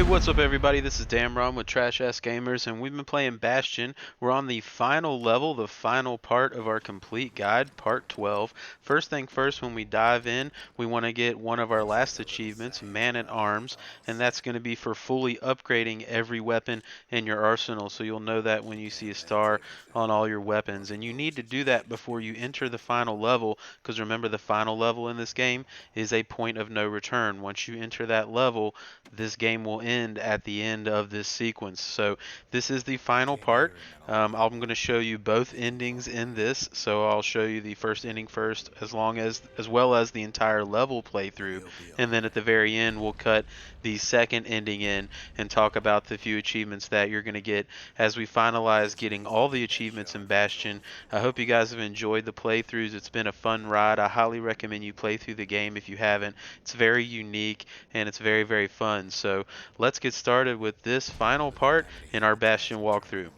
Hey, what's up everybody? This is Damron with Trash Ass Gamers, and we've been playing Bastion. We're on the final level, the final part of our complete guide, part 12. First thing first, when we dive in, we want to get one of our last achievements, Man at Arms, and that's going to be for fully upgrading every weapon in your arsenal. So you'll know that when you see a star on all your weapons. And you need to do that before you enter the final level, because remember, the final level in this game is a point of no return. Once you enter that level, this game will end at the end of this sequence. So this is the final part. I'm going to show you both endings in this. So I'll show you the first ending first, as well as the entire level playthrough, and then at the very end we'll cut the second ending in and talk about the few achievements that you're going to get as we finalize getting all the achievements in Bastion. I hope you guys have enjoyed the playthroughs. It's been a fun ride. I highly recommend you play through the game if you haven't. It's very unique and it's very, very fun. So let's get started with this final part in our Bastion walkthrough.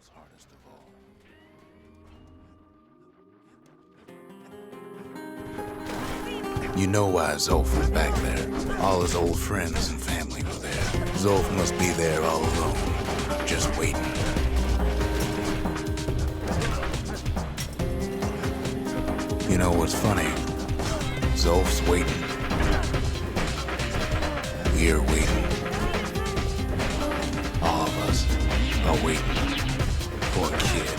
You know why Zulf was back there. All his old friends and family were there. Zulf must be there all alone, just waiting. You know what's funny? Zulf's waiting. We're waiting. All of us are waiting for a kid.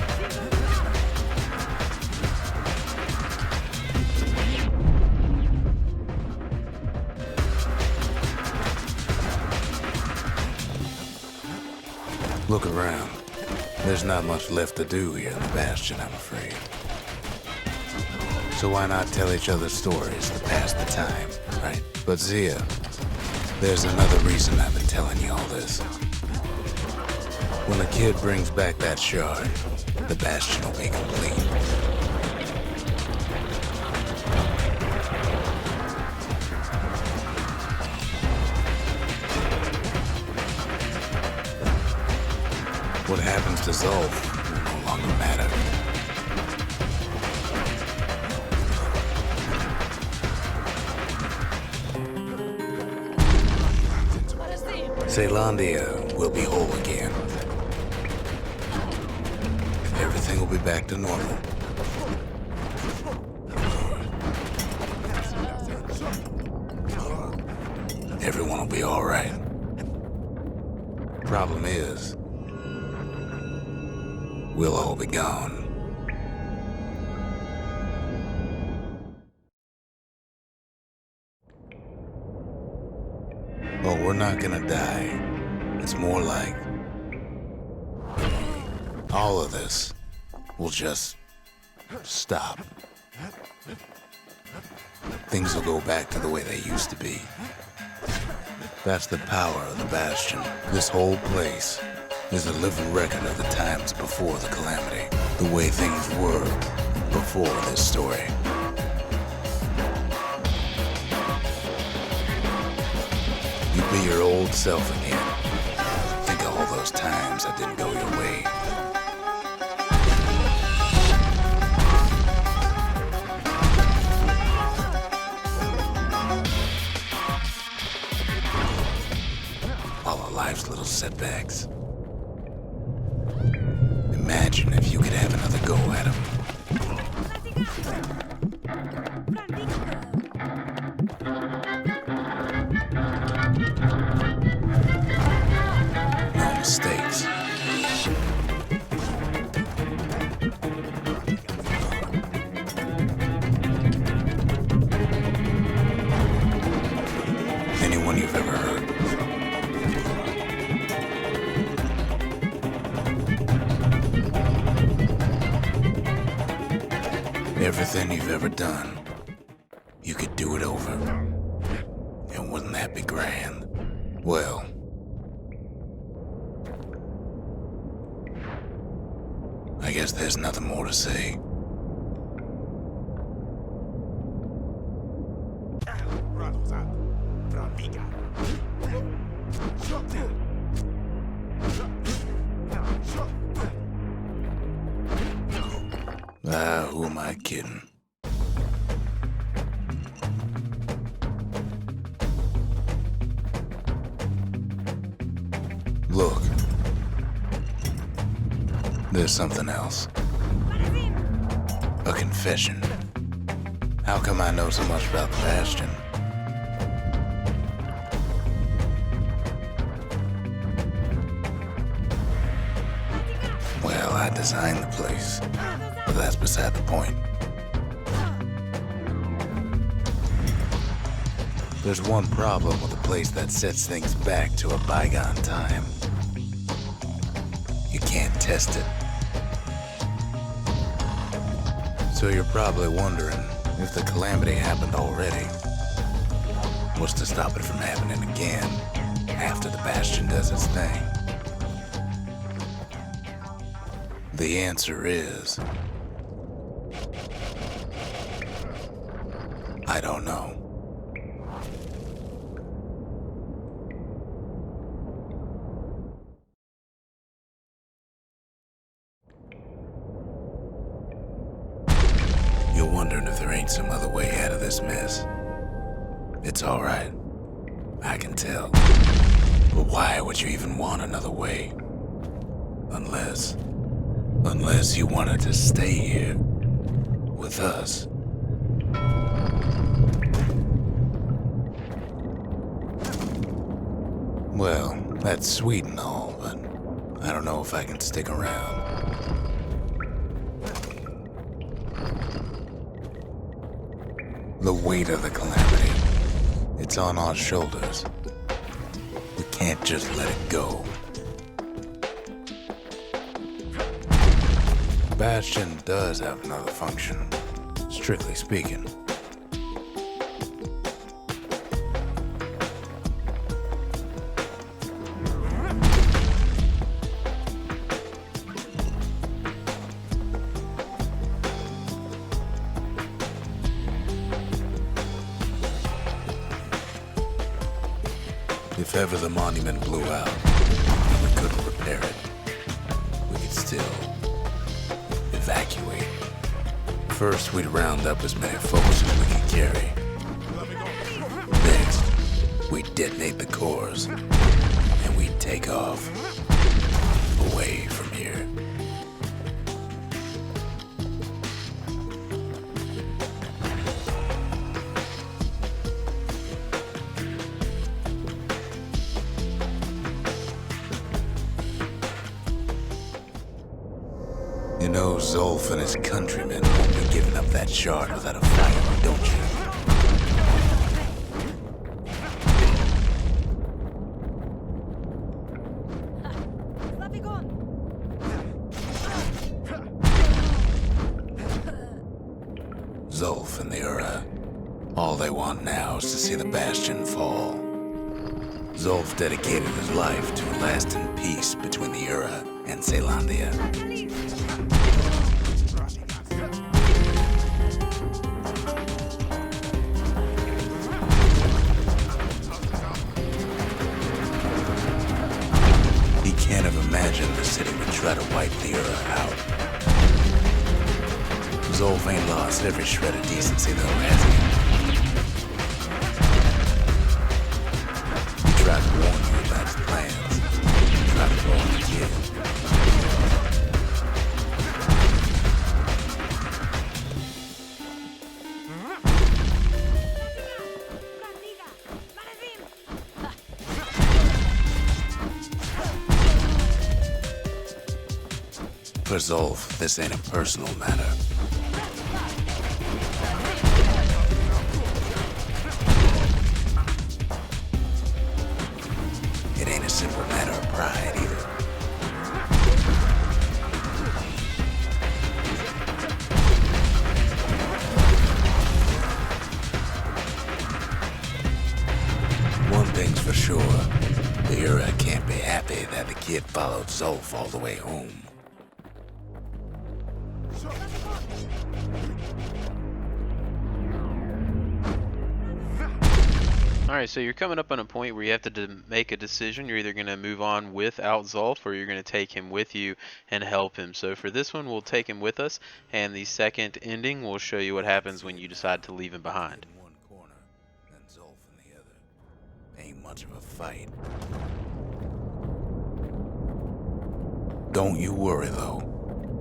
Look around. There's not much left to do here in the Bastion, I'm afraid. So why not tell each other stories to pass the time, right? But Zia, there's another reason I've been telling you all this. When the kid brings back that shard, the Bastion will be complete. What happens to Zulf will no longer matter. Caelandia will be whole again. Everything will be back to normal. Everyone will be all right. Problem is, we'll all be gone. Oh, we're not gonna die. It's more like all of this will just stop. Things will go back to the way they used to be. That's the power of the Bastion. This whole place is a living record of the times before the Calamity. The way things were before this story. You be your old self again. Think of all those times that didn't go your way. All of life's little setbacks. Imagine if you could have another go at him. No mistakes. Anyone you've ever heard. Everything you've ever done, you could do it over. And wouldn't that be grand? Well, I guess there's nothing more to say. Who am I kidding? There's something else. A confession. How come I know so much about the Bastion? Well, I designed the place, but that's beside the point. There's one problem with a place that sets things back to a bygone time. You can't test it. So you're probably wondering if the Calamity happened already. What's to stop it from happening again after the Bastion does its thing? The answer is... I don't know. You're wondering if there ain't some other way out of this mess. It's alright. I can tell. But why would you even want another way? Unless you wanted to stay here with us. Well, that's sweet and all, but I don't know if I can stick around. The weight of the Calamity, it's on our shoulders. We can't just let it go. Bastion does have another function, strictly speaking. If ever the monument blew out, and we couldn't repair it, we could still evacuate. First, we'd round up as many folks as we could carry. Next, we'd detonate the cores, and we'd take off away from here. You know Zulf and his countrymen won't be giving up that shard without a fight, don't you? Zulf and the Ura, all they want now is to see the Bastion fall. Zulf dedicated his life to a lasting peace between the Ura and Caelandia. He can't have imagined the city would try to wipe the Ura out. Zulf ain't lost every shred of decency though, has he? He tried to warn you about his plans. He tried to warn the kid. For Zulf, this ain't a personal matter. It ain't a simple matter of pride either. One thing's for sure, the Ura can't be happy that the kid followed Zulf all the way home. Alright, so you're coming up on a point where you have to make a decision. You're either going to move on without Zulf, or you're going to take him with you and help him. So for this one, we'll take him with us, and the second ending will show you what happens when you decide to leave him behind. In one corner, and Zulf in the other. Ain't much of a fight. Don't you worry though.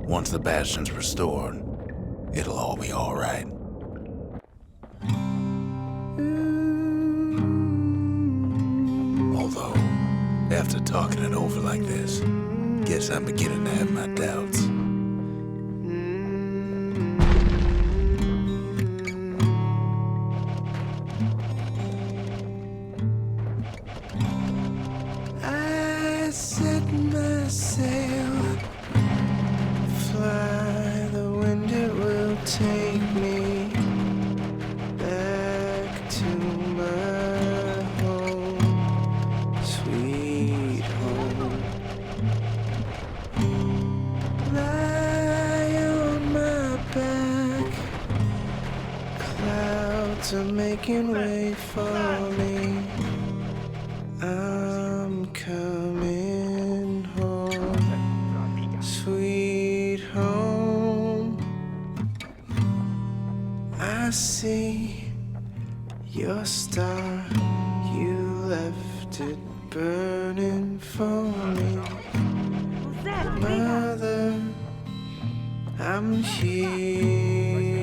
Once the Bastion's restored, it'll all be alright. Although, after talking it over like this, guess I'm beginning to have my doubts. I set my sail, fly, the wind it will take me back to my home, sweet home. Lie on my back, clouds are making way for me. I'm coming home, sweet home. I see your star, you left it burning for me. Mother, I'm here.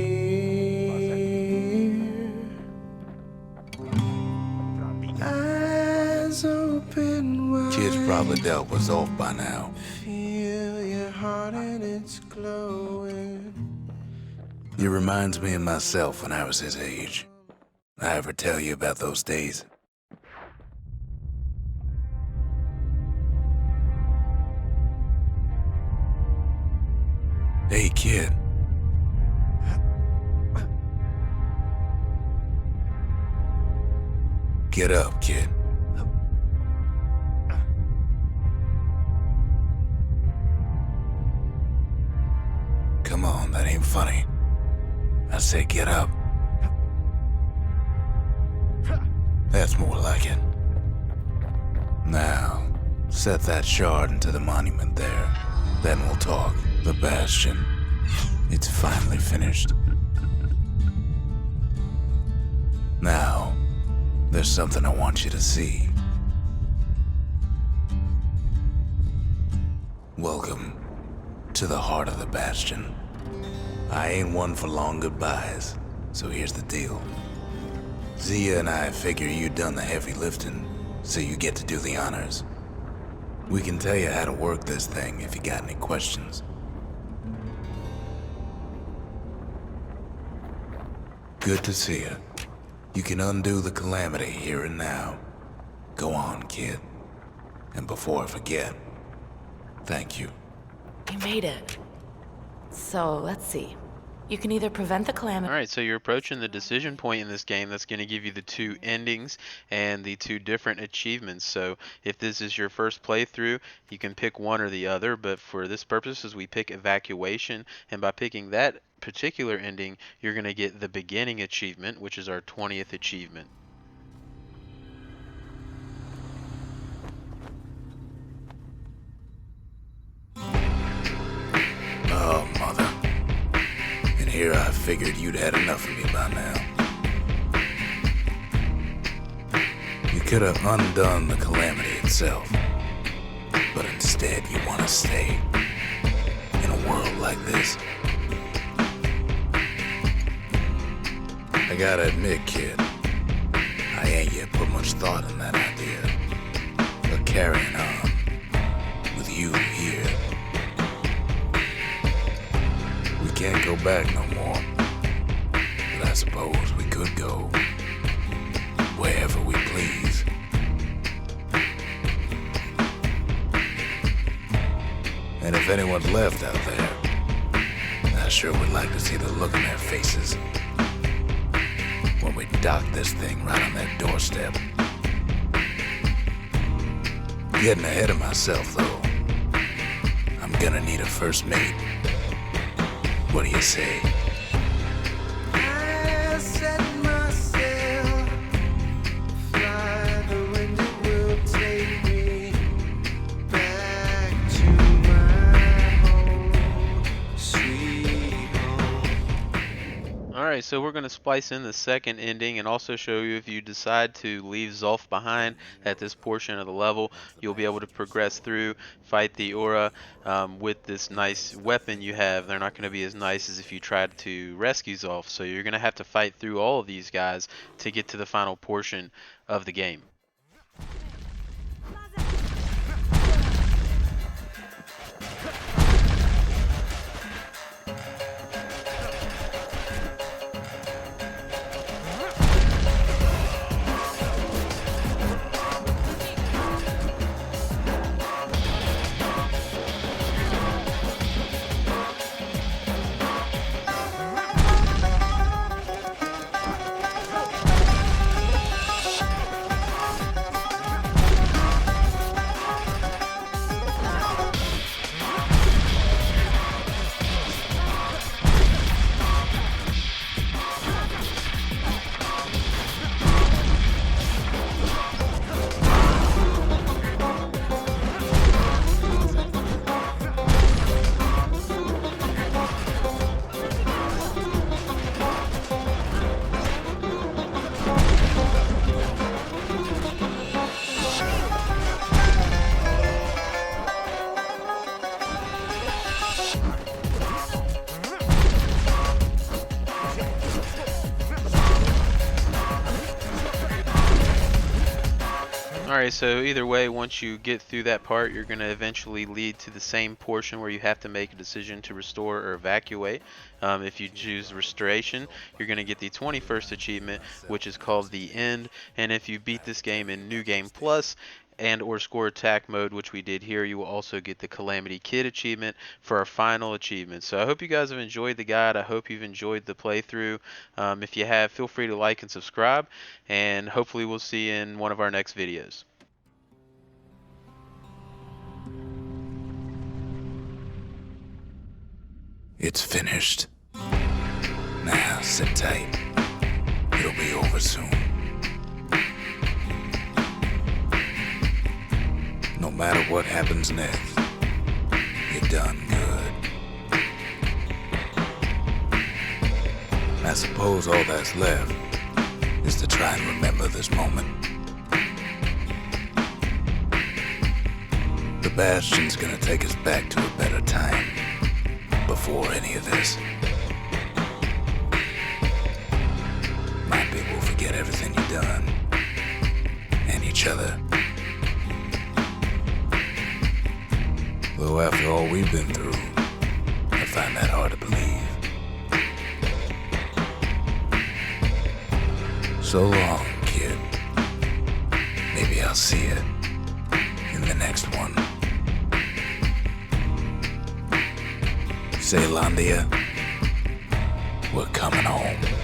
Eyes open wide. Kid's probably dealt with Zulf by now. Feel your heart and it's glowing. It reminds me of myself when I was his age. I ever tell you about those days? Hey, kid. Get up, kid. Come on, that ain't funny. I say get up. That's more like it. Now, set that shard into the monument there. Then we'll talk. The Bastion. It's finally finished. Now, there's something I want you to see. Welcome to the heart of the Bastion. I ain't one for long goodbyes, so here's the deal. Zia and I figure you done the heavy lifting, so you get to do the honors. We can tell you how to work this thing if you got any questions. Good to see you. You can undo the Calamity here and now. Go on, kid. And before I forget, thank you. You made it. So, let's see. You can either prevent the Calamity... Alright, so you're approaching the decision point in this game that's going to give you the two endings and the two different achievements. So if this is your first playthrough, you can pick one or the other, but for this purposes we pick Evacuation, and by picking that particular ending, you're going to get the beginning achievement, which is our 20th achievement. Oh, mother. And here I figured you'd had enough of me by now. You could have undone the Calamity itself, but instead you want to stay in a world like this. I gotta admit, kid, I ain't yet put much thought in that idea of carrying on with you here. We can't go back no more, but I suppose we could go wherever we please. And if anyone's left out there, I sure would like to see the look on their faces when we dock this thing right on their doorstep. Getting ahead of myself, though. I'm gonna need a first mate. What do you say? I set my sail, fly, the wind it will take me back to my home, sweet home. Alright, so we're going to splice in the second ending and also show you if you decide to leave Zulf behind at this portion of the level, you'll be able to progress through, fight the aura with this nice weapon you have. They're not going to be as nice as if you tried to rescue Zulf, so you're going to have to fight through all of these guys to get to the final portion of the game. Alright, so either way, once you get through that part, you're going to eventually lead to the same portion where you have to make a decision to restore or evacuate. If you choose restoration, you're going to get the 21st achievement, which is called the End. And if you beat this game in New Game Plus and or score attack mode, which we did here, you will also get the Calamity Kid achievement for our final achievement. So I hope you guys have enjoyed the guide. I hope you've enjoyed the playthrough. If you have, feel free to like and subscribe, and hopefully we'll see you in one of our next videos. It's finished. Now, sit tight. It'll be over soon. No matter what happens next, you're done good. I suppose all that's left is to try and remember this moment. The Bastion's gonna take us back to a better time before any of this. My people will forget everything you've done, and each other. Though after all we've been through, I find that hard to believe. So long, kid. Maybe I'll see you in the next one. Zealandia, we're coming home.